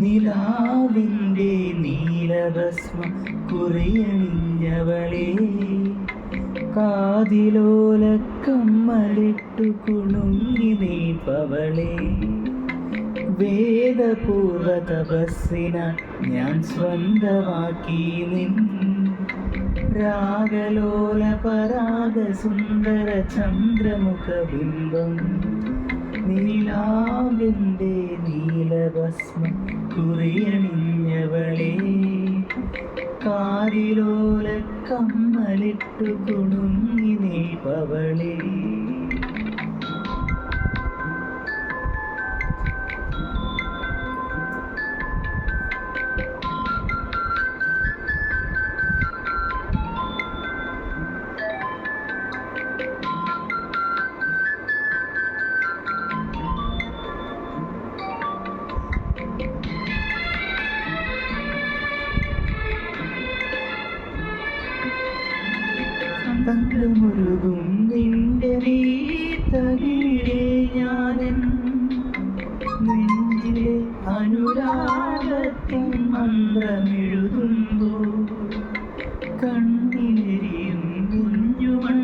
നിലാവിൻ്റെ നീലഭസ്മം കുറിയണിഞ്ഞവളെ കാതിലോലക്കമ്മലിട്ടു കുണുങ്ങി നീപ്പവളെ വേദപൂർവ തപസ്സിന ഞാൻ സ്വന്തമാക്കി നിൻ രാഗലോല പരാഗ സുന്ദര ചന്ദ്രമുഖ ബിംബം നീലാവിൻ്റെ നീലഭസ്മം കുറിയണിഞ്ഞവളെ കാതിലോല കമ്മലിട്ടു കുണുങ്ങി നീപ്പവളെ തങ്കമുരുകും നിന്റെ നീത്തകിലേ ഞാനൻ നെഞ്ചിലെ അനുരാഗത്തിൻ മന്ത്രമെഴുതുമ്പോൾ കണ്ണിലെരിയും കുഞ്ഞുമൺ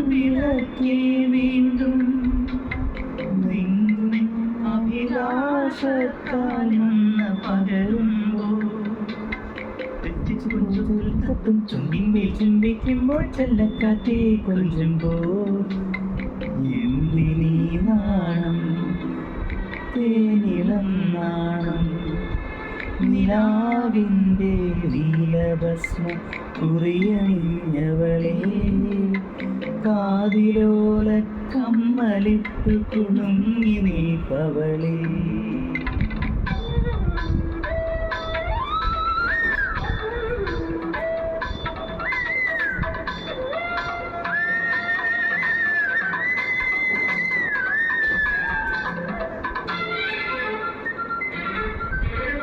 വിളക്കേ വീണ്ടും നെഞ്ചും അഭിലാഷത്താൽ മന്ന പകരുമ്പോൾ ും ചുണ്ടിന്മേൽ ചുംബിക്കുമ്പോൾ ചെല്ലക്കാറ്റേ കൊഞ്ചുമ്പോൾ എന്തിനീ നാണം തേനിളം നാണം നിലാവിൻ്റെ നീലഭസ്മം കുറിയണിഞ്ഞവളെ കാതിലോല കമ്മലിട്ടു കുണുങ്ങി നീപ്പവളെ